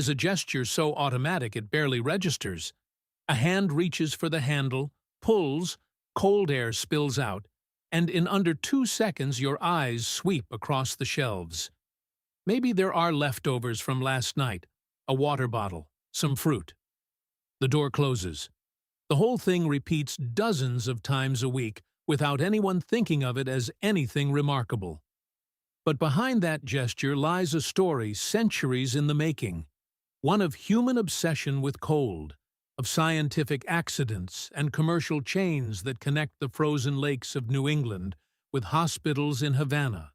is a gesture so automatic it barely registers. A hand reaches for the handle, pulls, cold air spills out, and in under 2 seconds your eyes sweep across the shelves. Maybe there are leftovers from last night, a water bottle, some fruit. The door closes. The whole thing repeats dozens of times a week without anyone thinking of it as anything remarkable. But behind that gesture lies a story centuries in the making, one of human obsession with cold, of scientific accidents and commercial chains that connect the frozen lakes of New England with hospitals in Havana,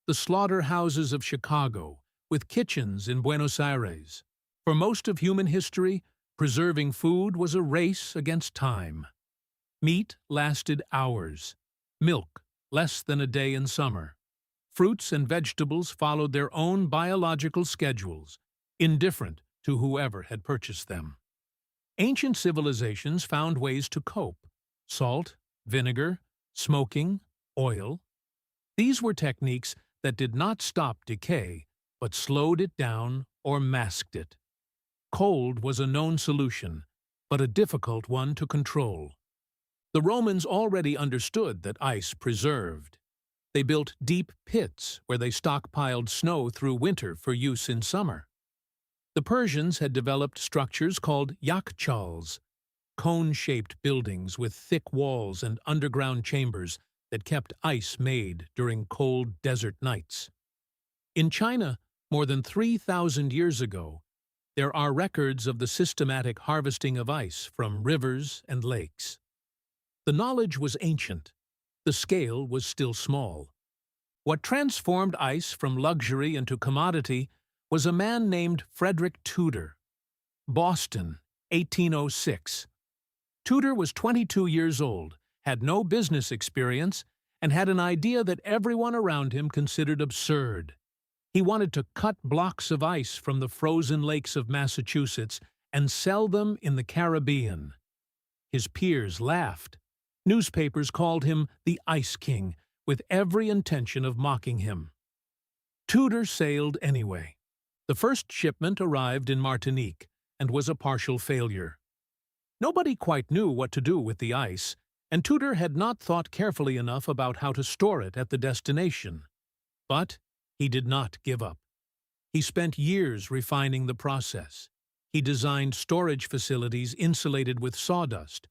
the slaughterhouses of Chicago with kitchens in Buenos Aires. For most of human history, preserving food was a race against time. Meat lasted hours, milk less than a day in summer. Fruits and vegetables followed their own biological schedules, indifferent to whoever had purchased them. Ancient civilizations found ways to cope: salt, vinegar, smoking, oil. These were techniques that did not stop decay, but slowed it down or masked it. Cold was a known solution, but a difficult one to control. The Romans already understood that ice preserved. They built deep pits where they stockpiled snow through winter for use in summer. The Persians had developed structures called yakhchals, cone-shaped buildings with thick walls and underground chambers that kept ice made during cold desert nights. In China, more than 3,000 years ago, there are records of the systematic harvesting of ice from rivers and lakes. The knowledge was ancient. The scale was still small. What transformed ice from luxury into commodity was a man named Frederick Tudor. Boston, 1806. Tudor was 22 years old, had no business experience, and had an idea that everyone around him considered absurd. He wanted to cut blocks of ice from the frozen lakes of Massachusetts and sell them in the Caribbean. His peers laughed. Newspapers called him the Ice King, with every intention of mocking him. Tudor sailed anyway. The first shipment arrived in Martinique and was a partial failure. Nobody quite knew what to do with the ice, and Tudor had not thought carefully enough about how to store it at the destination. But he did not give up. He spent years refining the process. He designed storage facilities insulated with sawdust,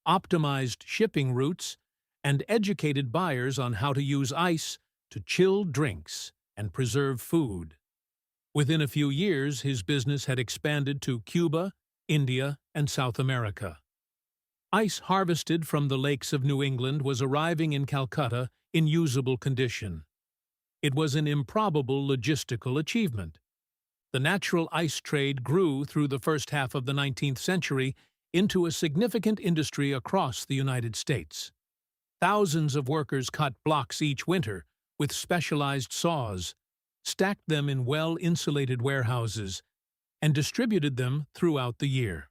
optimized shipping routes, and educated buyers on how to use ice to chill drinks and preserve food. Within a few years, his business had expanded to Cuba, India, and South America. Ice harvested from the lakes of New England was arriving in Calcutta in usable condition. It was an improbable logistical achievement. The natural ice trade grew through the first half of the 19th century into a significant industry across the United States. Thousands of workers cut blocks each winter with specialized saws, stacked them in well-insulated warehouses, and distributed them throughout the year.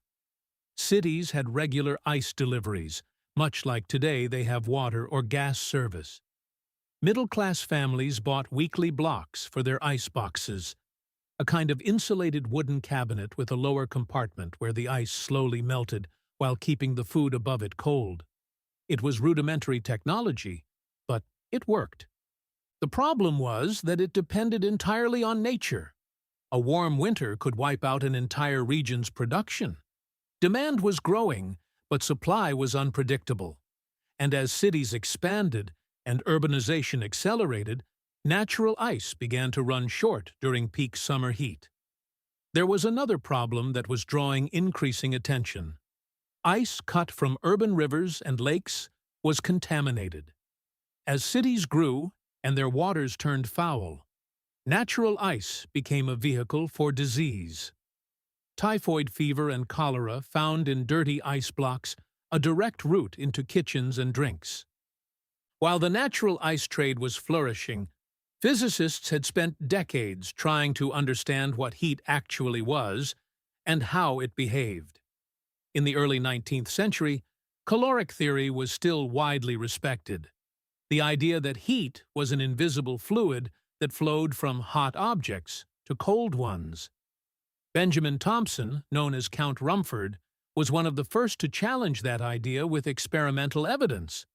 Cities had regular ice deliveries, much like today they have water or gas service. Middle-class families bought weekly blocks for their ice boxes, a kind of insulated wooden cabinet with a lower compartment where the ice slowly melted while keeping the food above it cold. It was rudimentary technology, but it worked. The problem was that it depended entirely on nature. A warm winter could wipe out an entire region's production. Demand was growing, but supply was unpredictable. And as cities expanded and urbanization accelerated, natural ice began to run short during peak summer heat. There was another problem that was drawing increasing attention. Ice cut from urban rivers and lakes was contaminated. As cities grew and their waters turned foul, natural ice became a vehicle for disease. Typhoid fever and cholera found in dirty ice blocks a direct route into kitchens and drinks. While the natural ice trade was flourishing, physicists had spent decades trying to understand what heat actually was and how it behaved. In the early 19th century, caloric theory was still widely respected. The idea that heat was an invisible fluid that flowed from hot objects to cold ones. Benjamin Thompson, known as Count Rumford, was one of the first to challenge that idea with experimental evidence.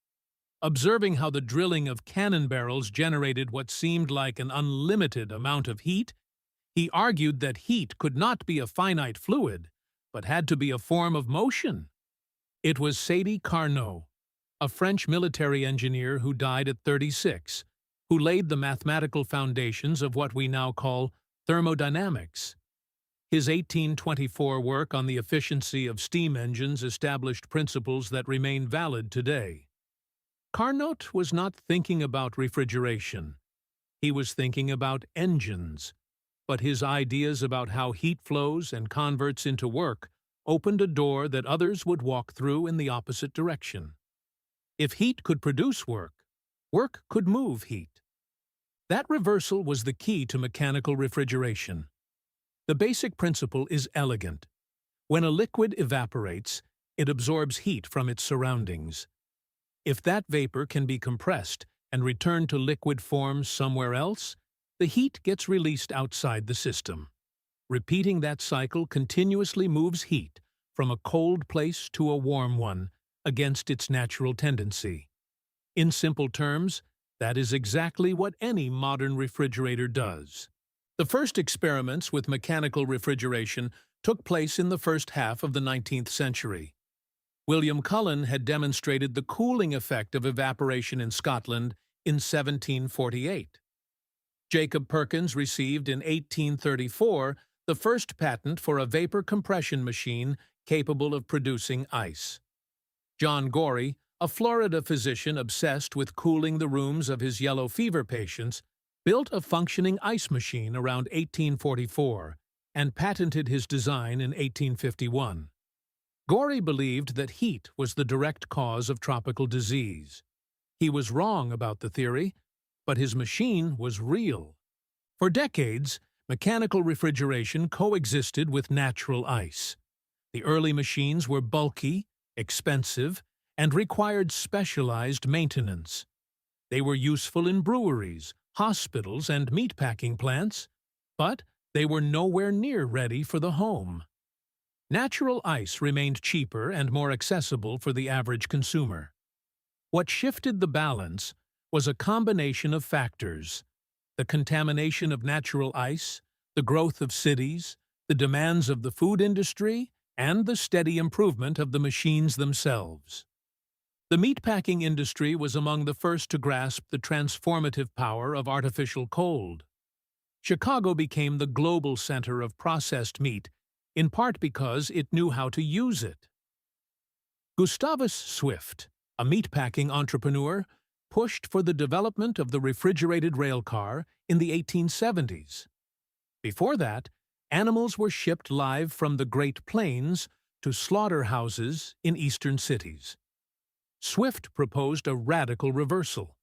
Observing how the drilling of cannon barrels generated what seemed like an unlimited amount of heat, he argued that heat could not be a finite fluid, but had to be a form of motion. It was Sadi Carnot, a French military engineer who died at 36, who laid the mathematical foundations of what we now call thermodynamics. His 1824 work on the efficiency of steam engines established principles that remain valid today. Carnot was not thinking about refrigeration. He was thinking about engines. But his ideas about how heat flows and converts into work opened a door that others would walk through in the opposite direction. If heat could produce work, work could move heat. That reversal was the key to mechanical refrigeration. The basic principle is elegant. When a liquid evaporates, it absorbs heat from its surroundings. If that vapor can be compressed and returned to liquid form somewhere else, the heat gets released outside the system. Repeating that cycle continuously moves heat from a cold place to a warm one against its natural tendency. In simple terms, that is exactly what any modern refrigerator does. The first experiments with mechanical refrigeration took place in the first half of the 19th century. William Cullen had demonstrated the cooling effect of evaporation in Scotland in 1748. Jacob Perkins received in 1834 the first patent for a vapor compression machine capable of producing ice. John Gorey, a Florida physician obsessed with cooling the rooms of his yellow fever patients, built a functioning ice machine around 1844 and patented his design in 1851. Gorey believed that heat was the direct cause of tropical disease. He was wrong about the theory, but his machine was real. For decades, mechanical refrigeration coexisted with natural ice. The early machines were bulky, expensive, and required specialized maintenance. They were useful in breweries, hospitals, and meatpacking plants, but they were nowhere near ready for the home. Natural ice remained cheaper and more accessible for the average consumer. What shifted the balance was a combination of factors: the contamination of natural ice, the growth of cities, the demands of the food industry, and the steady improvement of the machines themselves. The meatpacking industry was among the first to grasp the transformative power of artificial cold. Chicago became the global center of processed meat, in part because it knew how to use it. Gustavus Swift, a meatpacking entrepreneur, pushed for the development of the refrigerated railcar in the 1870s. Before that, animals were shipped live from the Great Plains to slaughterhouses in eastern cities. Swift proposed a radical reversal: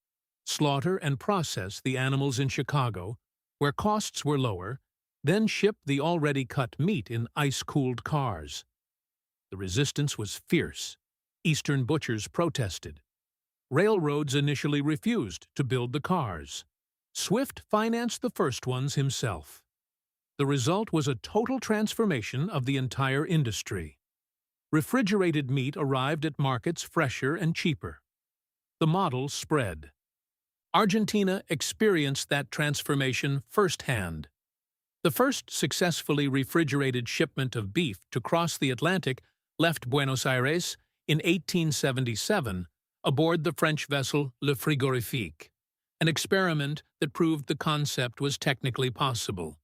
slaughter and process the animals in Chicago, where costs were lower, then ship the already cut meat in ice-cooled cars. The resistance was fierce. Eastern butchers protested. Railroads initially refused to build the cars. Swift financed the first ones himself. The result was a total transformation of the entire industry. Refrigerated meat arrived at markets fresher and cheaper. The model spread. Argentina experienced that transformation firsthand. The first successfully refrigerated shipment of beef to cross the Atlantic left Buenos Aires in 1877 aboard the French vessel Le Frigorifique, an experiment that proved the concept was technically possible.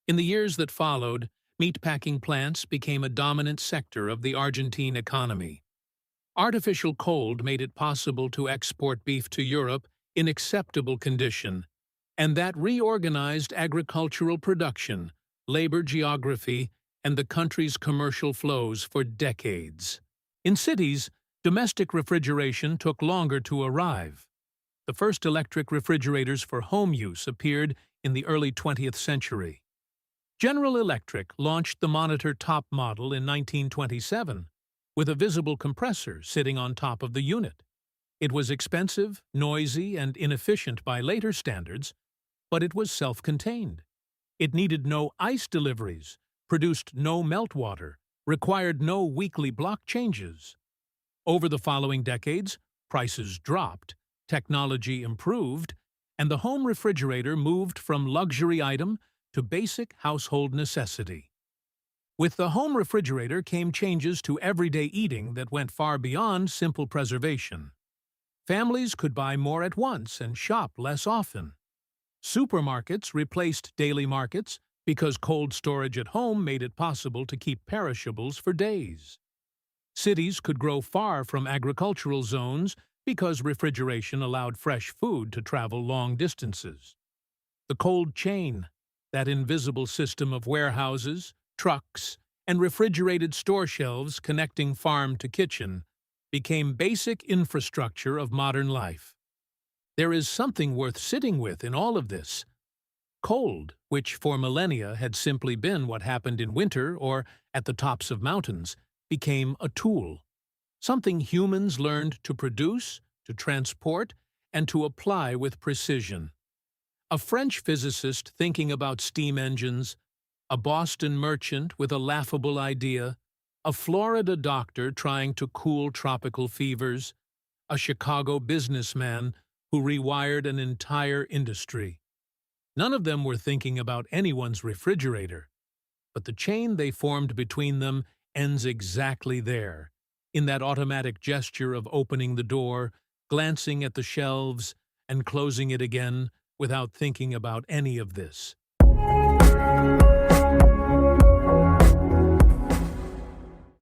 In the years that followed, meatpacking plants became a dominant sector of the Argentine economy. Artificial cold made it possible to export beef to Europe in acceptable condition, and that reorganized agricultural production, labor geography, and the country's commercial flows for decades. In cities, domestic refrigeration took longer to arrive. The first electric refrigerators for home use appeared in the early 20th century. General Electric launched the Monitor Top model in 1927, with a visible compressor sitting on top of the unit. It was expensive, noisy, and inefficient by later standards, but it was self-contained. It needed no ice deliveries, produced no meltwater, required no weekly block changes. Over the following decades, prices dropped, technology improved, and the home refrigerator moved from luxury item to basic household necessity. With the home refrigerator came changes to everyday eating that went far beyond simple preservation. Families could buy more at once and shop less often. Supermarkets replaced daily markets because cold storage at home made it possible to keep perishables for days. Cities could grow far from agricultural zones because refrigeration allowed fresh food to travel long distances. The cold chain, that invisible system of warehouses, trucks, and refrigerated store shelves connecting farm to kitchen, became basic infrastructure of modern life. There is something worth sitting with in all of this. Cold, which for millennia had simply been what happened in winter or at the tops of mountains, became a tool, something humans learned to produce, to transport, and to apply with precision. A French physicist thinking about steam engines, a Boston merchant with a laughable idea, a Florida doctor trying to cool tropical fevers, a Chicago businessman who rewired an entire industry. None of them were thinking about anyone's refrigerator, but the chain they formed between them ends exactly there, in that automatic gesture of opening the door, glancing at the shelves, and closing it again without thinking about any of this.